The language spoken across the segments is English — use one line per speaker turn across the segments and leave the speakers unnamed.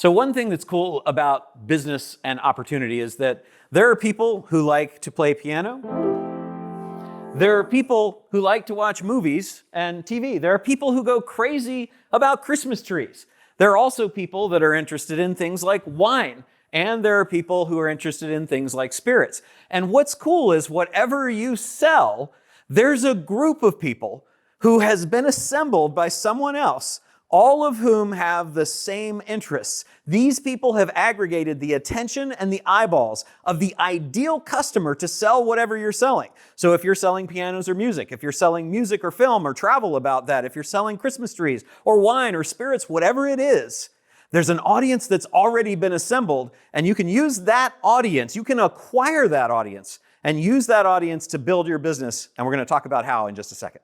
So one thing that's cool about business and opportunity is that there are people who like to play piano. There are people who like to watch movies and TV. There are people who go crazy about Christmas trees. There are also people that are interested in things like wine. And there are people who are interested in things like spirits. And what's cool is whatever you sell, there's a group of people who has been assembled by someone else, all of whom have the same interests. These people have aggregated the attention and the eyeballs of the ideal customer to sell whatever you're selling. So if you're selling pianos or music, if you're selling music or film or travel about that, if you're selling Christmas trees or wine or spirits, whatever it is, there's an audience that's already been assembled, and you can use that audience, you can acquire that audience and use that audience to build your business. And we're going to talk about how in just a second.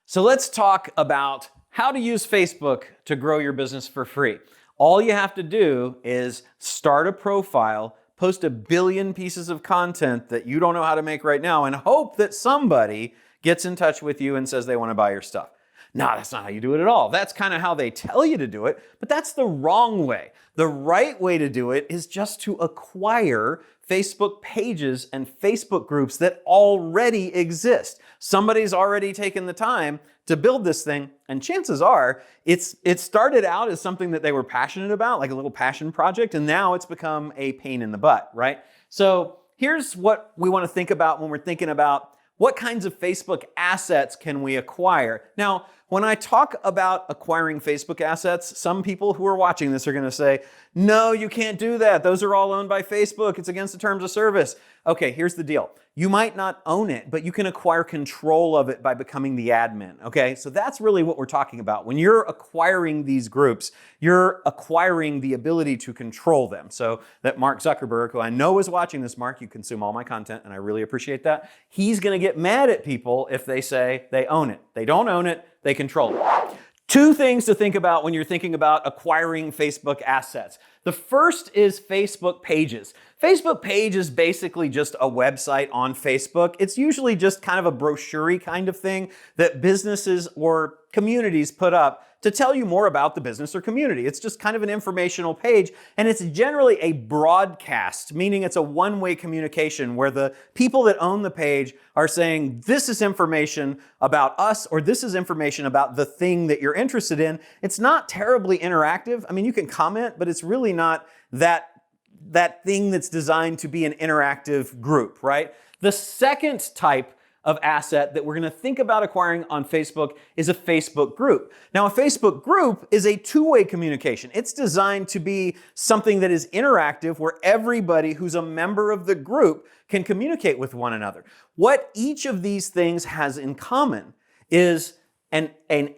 So let's talk about how to use Facebook to grow your business for free. All you have to do is start a profile, post 1 billion pieces of content that you don't know how to make right now, and hope that somebody gets in touch with you and says they want to buy your stuff. No, that's not how you do it at all. That's kind of how they tell you to do it, but that's the wrong way. The right way to do it is just to acquire Facebook pages and Facebook groups that already exist. Somebody's already taken the time to build this thing, and chances are it started out as something that they were passionate about, like a little passion project, and now it's become a pain in the butt, right? So here's what we want to think about when we're thinking about what kinds of Facebook assets can we acquire. Now, when I talk about acquiring Facebook assets, some people who are watching this are going to say, no, you can't do that. Those are all owned by Facebook. It's against the terms of service. Okay, here's the deal. You might not own it, but you can acquire control of it by becoming the admin, okay? So that's really what we're talking about. When you're acquiring these groups, you're acquiring the ability to control them. So that Mark Zuckerberg, who I know is watching this, Mark, you consume all my content, and I really appreciate that. He's going to get mad at people if they say they own it. They don't own it, they control it. Two things to think about when you're thinking about acquiring Facebook assets. The first is Facebook pages. Facebook page is basically just a website on Facebook. It's usually just kind of a brochure kind of thing that businesses or communities put up to tell you more about the business or community. It's just kind of an informational page, and it's generally a broadcast, meaning it's a one-way communication where the people that own the page are saying, this is information about us, or this is information about the thing that you're interested in. It's not terribly interactive. I mean, you can comment, but it's really not that thing that's designed to be an interactive group, right? The second type of asset that we're going to think about acquiring on Facebook is a Facebook group. Now, a Facebook group is a two-way communication. It's designed to be something that is interactive where everybody who's a member of the group can communicate with one another. What each of these things has in common is an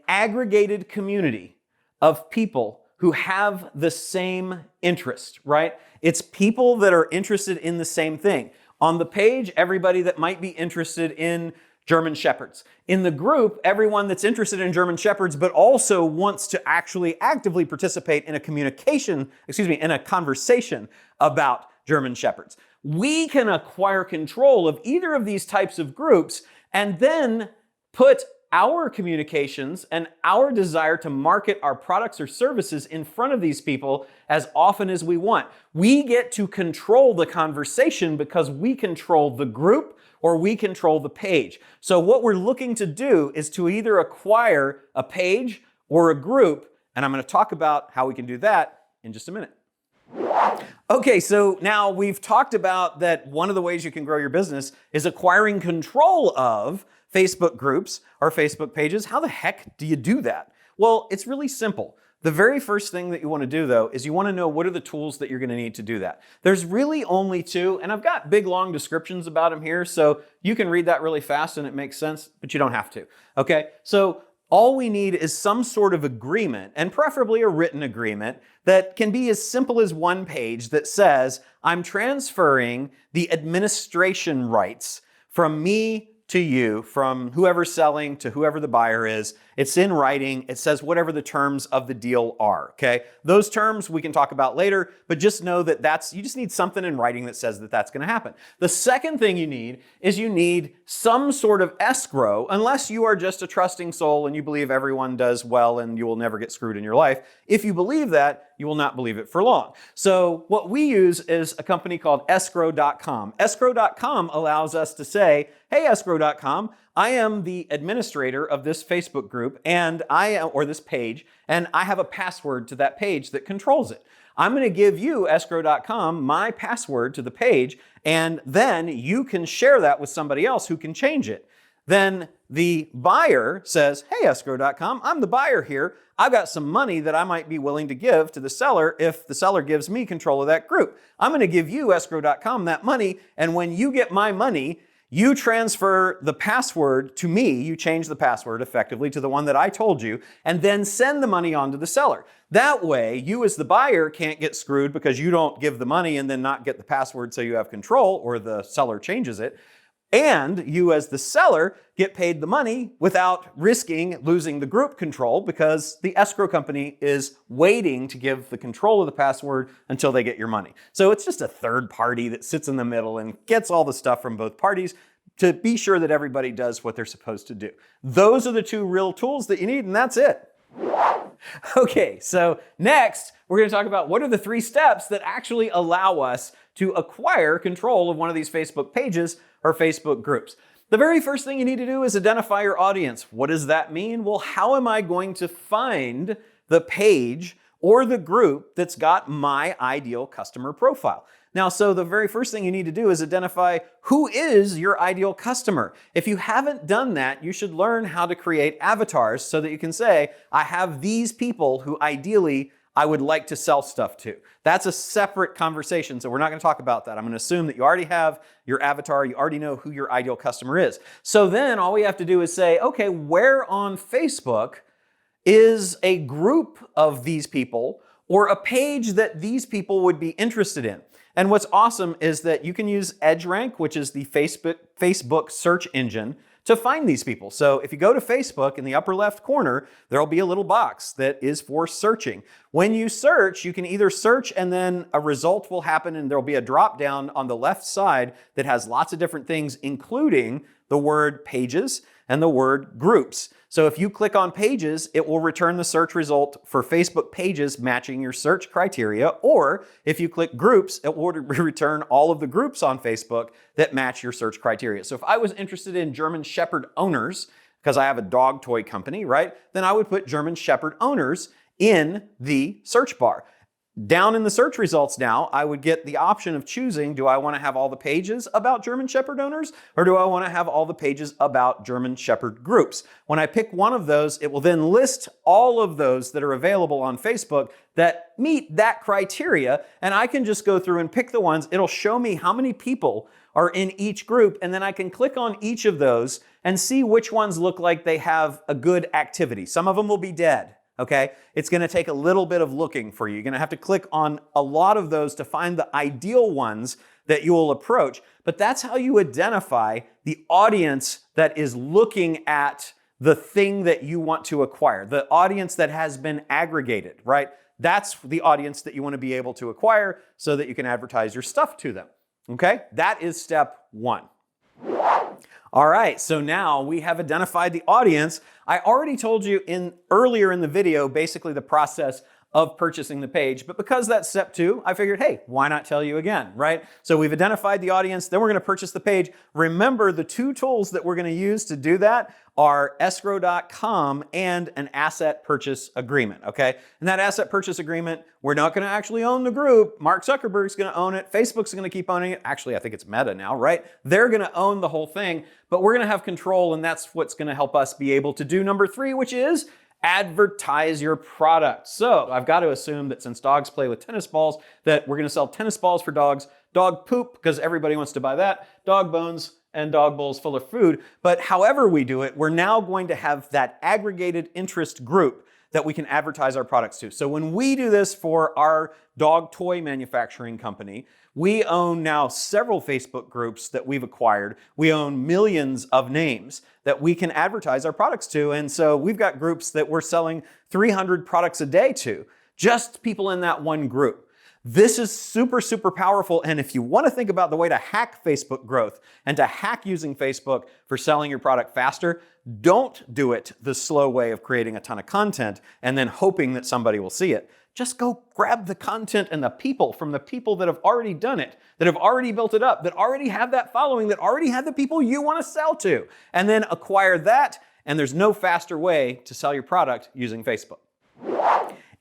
aggregated community of people who have the same interest, right? It's people that are interested in the same thing. On the page, everybody that might be interested in German Shepherds. In the group, everyone that's interested in German Shepherds, but also wants to actually actively participate in in a conversation about German Shepherds. We can acquire control of either of these types of groups and then put our communications and our desire to market our products or services in front of these people as often as we want. We get to control the conversation because we control the group or we control the page. So what we're looking to do is to either acquire a page or a group, and I'm going to talk about how we can do that in just a minute. Okay, so now we've talked about that one of the ways you can grow your business is acquiring control of Facebook groups or Facebook pages. How the heck do you do that? Well, it's really simple. The very first thing that you want to do, though, is you want to know what are the tools that you're going to need to do that. There's really only two, and I've got big, long descriptions about them here, so you can read that really fast and it makes sense, but you don't have to. Okay, so all we need is some sort of agreement, and preferably a written agreement, that can be as simple as one page that says, I'm transferring the administration rights from me to you from whoever's selling to whoever the buyer is. It's in writing. It says whatever the terms of the deal are, okay? Those terms we can talk about later, but just know that you just need something in writing that says that that's going to happen. The second thing you need is you need some sort of escrow, unless you are just a trusting soul and you believe everyone does well and you will never get screwed in your life. If you believe that, you will not believe it for long. So what we use is a company called escrow.com. Escrow.com allows us to say, hey, escrow.com, I am the administrator of this Facebook group or this page, and I have a password to that page that controls it. I'm going to give you, escrow.com, my password to the page, and then you can share that with somebody else who can change it. Then the buyer says, hey, escrow.com, I'm the buyer here. I've got some money that I might be willing to give to the seller if the seller gives me control of that group. I'm going to give you, escrow.com, that money, and when you get my money, you transfer the password to me, you change the password effectively to the one that I told you, and then send the money on to the seller. That way, you as the buyer can't get screwed because you don't give the money and then not get the password so you have control, or the seller changes it. And you as the seller get paid the money without risking losing the group control, because the escrow company is waiting to give the control of the password until they get your money. So it's just a third party that sits in the middle and gets all the stuff from both parties to be sure that everybody does what they're supposed to do. Those are the two real tools that you need, and that's it. Okay, so next we're going to talk about what are the 3 steps that actually allow us to acquire control of one of these Facebook pages or Facebook groups. The very first thing you need to do is identify your audience. What does that mean? Well, how am I going to find the page or the group that's got my ideal customer profile? Now, so the very first thing you need to do is identify who is your ideal customer. If you haven't done that, you should learn how to create avatars so that you can say, I have these people who ideally I would like to sell stuff to. That's a separate conversation, so we're not going to talk about that. I'm going to assume that you already have your avatar, you already know who your ideal customer is. So then all we have to do is say, okay, where on Facebook is a group of these people or a page that these people would be interested in? And what's awesome is that you can use EdgeRank, which is the Facebook search engine, to find these people. So if you go to Facebook, in the upper left corner, there'll be a little box that is for searching. When you search, you can either search and then a result will happen and there'll be a drop down on the left side that has lots of different things, including the word pages and the word groups. So if you click on pages, it will return the search result for Facebook pages matching your search criteria. Or if you click groups, it will return all of the groups on Facebook that match your search criteria. So if I was interested in German Shepherd owners, because I have a dog toy company, right? Then I would put German Shepherd owners in the search bar. Down in the search results now, I would get the option of choosing, do I want to have all the pages about German Shepherd owners, or do I want to have all the pages about German Shepherd groups? When I pick one of those, it will then list all of those that are available on Facebook that meet that criteria, and I can just go through and pick the ones. It'll show me how many people are in each group, and then I can click on each of those and see which ones look like they have a good activity. Some of them will be dead. Okay, it's going to take a little bit of looking for you. You're going to have to click on a lot of those to find the ideal ones that you will approach. But that's how you identify the audience that is looking at the thing that you want to acquire, the audience that has been aggregated, right? That's the audience that you want to be able to acquire so that you can advertise your stuff to them. Okay, that is step 1. All right, so now we have identified the audience. I already told you earlier in the video, basically the process of purchasing the page, but because that's step 2, I figured, hey, why not tell you again, right? So we've identified the audience, then we're going to purchase the page. Remember, the 2 tools that we're going to use to do that are escrow.com and an asset purchase agreement, okay? And that asset purchase agreement, we're not going to actually own the group. Mark Zuckerberg's going to own it. Facebook's going to keep owning it. Actually, I think it's Meta now, right? They're going to own the whole thing, but we're going to have control, and that's what's going to help us be able to do number 3, which is advertise your product. So I've got to assume that since dogs play with tennis balls, that we're going to sell tennis balls for dogs, dog poop, because everybody wants to buy that, dog bones, and dog bowls full of food. But however we do it, we're now going to have that aggregated interest group that we can advertise our products to. So when we do this for our dog toy manufacturing company, we own now several Facebook groups that we've acquired. We own millions of names that we can advertise our products to. And so we've got groups that we're selling 300 products a day to, just people in that one group. This is super, super powerful. And if you want to think about the way to hack Facebook growth and to hack using Facebook for selling your product faster, don't do it the slow way of creating a ton of content and then hoping that somebody will see it. Just go grab the content and the people from the people that have already done it, that have already built it up, that already have that following, that already have the people you want to sell to, and then acquire that. And there's no faster way to sell your product using Facebook.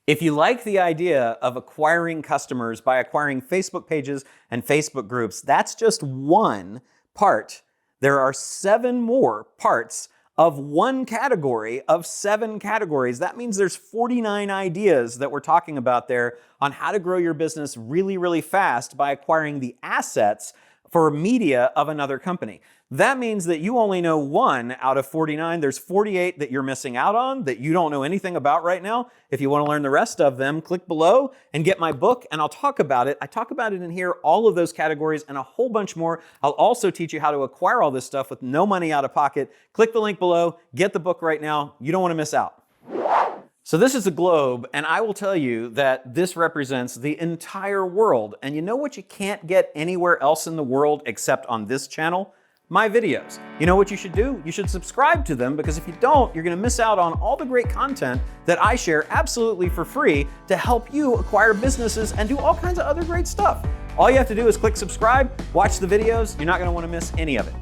If you like the idea of acquiring customers by acquiring Facebook pages and Facebook groups, that's just one part. There are 7 more parts of one category of 7 categories. That means there's 49 ideas that we're talking about there on how to grow your business really, really fast by acquiring the assets for media of another company. That means that you only know 1 out of 49. There's 48 that you're missing out on that you don't know anything about right now. If you want to learn the rest of them, click below and get my book and I'll talk about it. I talk about it in here, all of those categories and a whole bunch more. I'll also teach you how to acquire all this stuff with no money out of pocket. Click the link below, get the book right now. You don't want to miss out. So this is a globe, and I will tell you that this represents the entire world. And you know what you can't get anywhere else in the world except on this channel? My videos. You know what you should do? You should subscribe to them, because if you don't, you're gonna miss out on all the great content that I share absolutely for free to help you acquire businesses and do all kinds of other great stuff. All you have to do is click subscribe, watch the videos. You're not gonna wanna miss any of it.